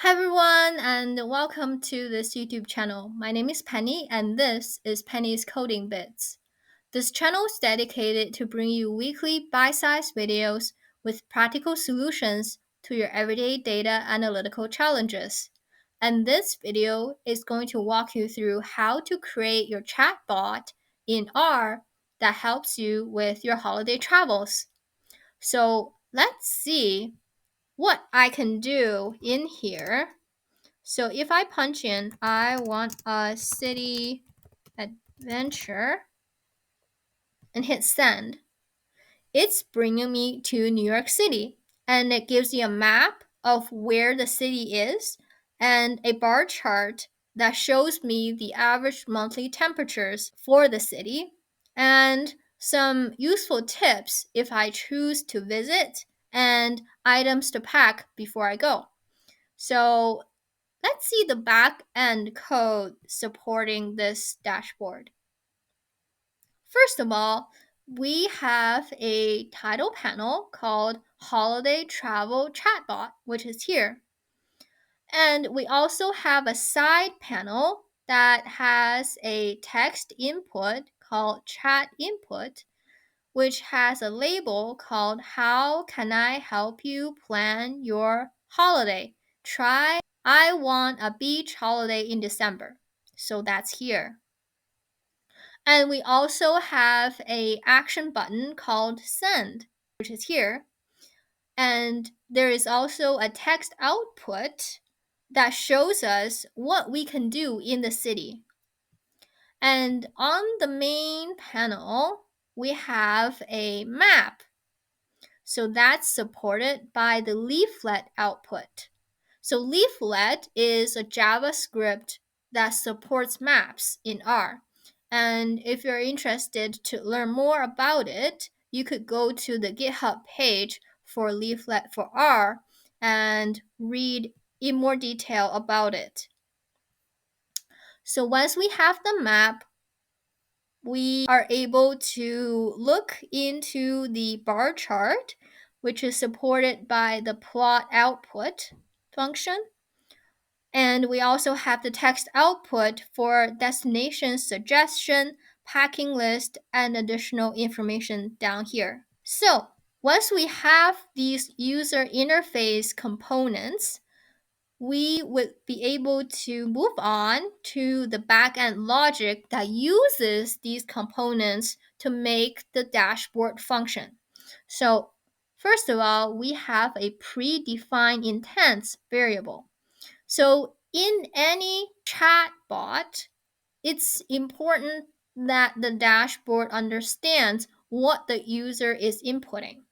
Hi everyone, and welcome to this YouTube channel. My name is Penny, and this is Penny's Coding Bits. This channel is dedicated to bring you weekly bite-sized videos with practical solutions to your everyday data analytical challenges. And this video is going to walk you through how to create your chatbot in R that helps you with your holiday travels. So let's see what I can do in here. So if I punch in, I want a city adventure and hit send, it's bringing me to New York City. And it gives you a map of where the city is and a bar chart that shows me the average monthly temperatures for the city and some useful tips if I choose to visit and items to pack before I go. So let's see the back end code supporting this dashboard. First of all, we have a title panel called Holiday Travel Chatbot, which is here. And we also have a side panel that has a text input called Chat Input, which has a label called How Can I Help You Plan Your Holiday? Try I want a beach holiday in December. So that's here. And we also have a action button called send, which is here. And there is also a text output that shows us what we can do in the city. And on the main panel, we have a map. So that's supported by the leaflet output. So leaflet is a JavaScript that supports maps in R. And if you're interested to learn more about it, you could go to the GitHub page for leaflet for R and read in more detail about it. So once we have the map, we are able to look into the bar chart, which is supported by the plot output function. And we also have the text output for destination suggestion, packing list, and additional information down here. So once we have these user interface components, we would be able to move on to the backend logic that uses these components to make the dashboard function. So first of all, we have a predefined intent variable. So in any chatbot, it's important that the dashboard understands what the user is inputting.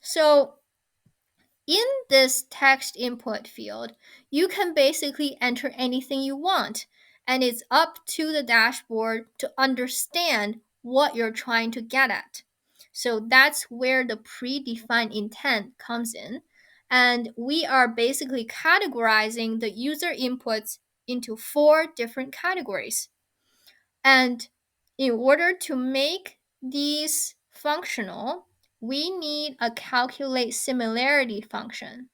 So in this text input field, you can basically enter anything you want, and it's up to the dashboard to understand what you're trying to get at. So that's where the predefined intent comes in. And we are basically categorizing the user inputs into 4 different categories. And in order to make these functional, we need a calculate similarity function.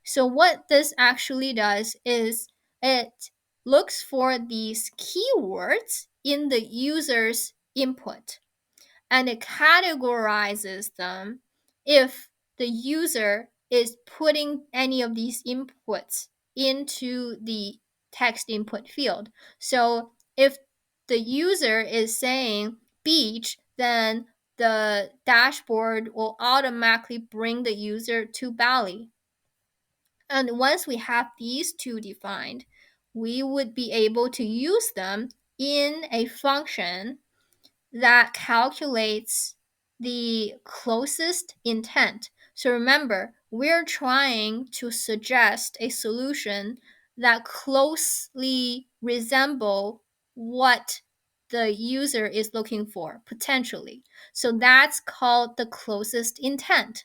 So what this actually does is it looks for these keywords in the user's input and it categorizes them if the user is putting any of these inputs into the text input field. So if the user is saying beach, then the dashboard will automatically bring the user to Bali. And once we have these two defined, we would be able to use them in a function that calculates the closest intent. So remember, we're trying to suggest a solution that closely resemble what the user is looking for potentially. So that's called the closest intent.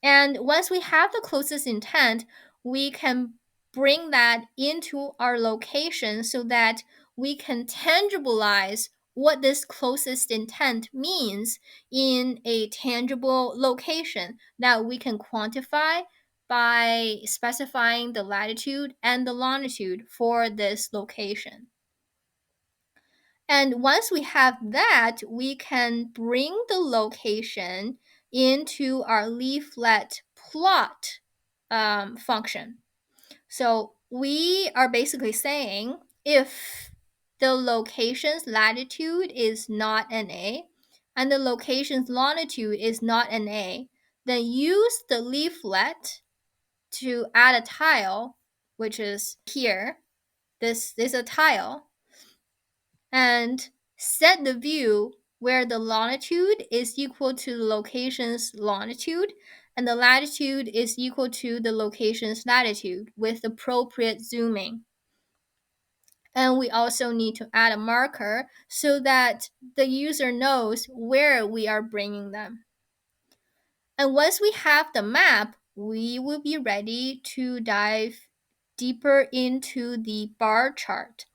And once we have the closest intent, we can bring that into our location so that we can tangibilize what this closest intent means in a tangible location that we can quantify by specifying the latitude and the longitude for this location. And once we have that, we can bring the location into our leaflet plot function. So we are basically saying if the location's latitude is not an A and the location's longitude is not an A, then use the leaflet to add a tile, which is here. This is a tile, and set the view where the longitude is equal to the location's longitude and the latitude is equal to the location's latitude with appropriate zooming. And we also need to add a marker so that the user knows where we are bringing them. And once we have the map, we will be ready to dive deeper into the bar chart.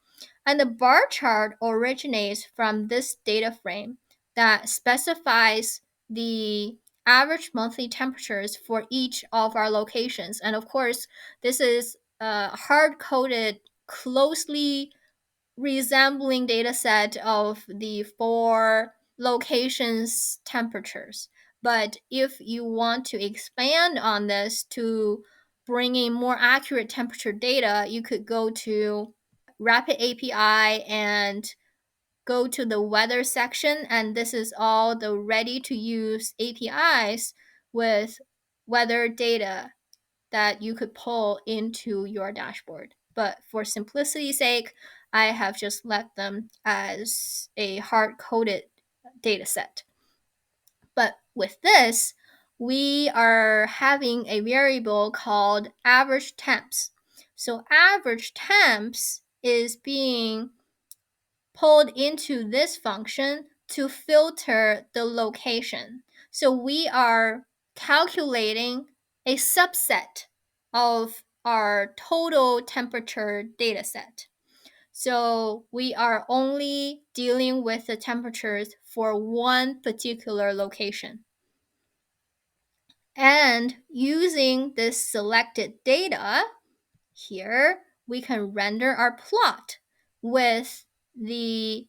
And the bar chart originates from this data frame that specifies the average monthly temperatures for each of our locations. And of course, this is hard-coded, closely resembling data set of the 4 locations temperatures. But if you want to expand on this to bring in more accurate temperature data, you could go to Rapid API and go to the weather section, and this is all the ready to use APIs with weather data that you could pull into your dashboard. But for simplicity's sake, I have just left them as a hard-coded data set. But with this, we are having a variable called average temps. So average temps is being pulled into this function to filter the location. So we are calculating a subset of our total temperature data set. So we are only dealing with the temperatures for one particular location. And using this selected data, here we can render our plot with the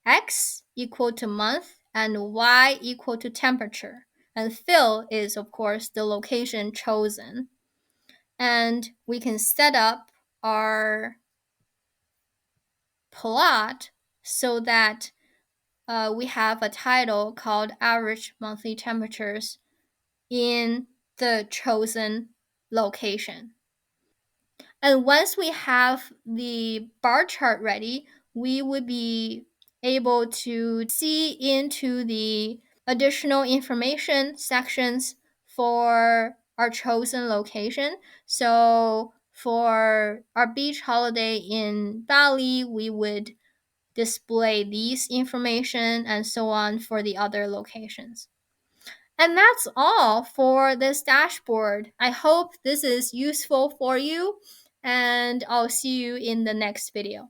x equal to month and y equal to temperature. And fill is, of course, the location chosen. And we can set up our plot so that we have a title called average monthly temperatures in the chosen location. And once we have the bar chart ready, we would be able to see into the additional information sections for our chosen location. So for our beach holiday in Bali, we would display these information and so on for the other locations. And that's all for this dashboard. I hope this is useful for you, and I'll see you in the next video.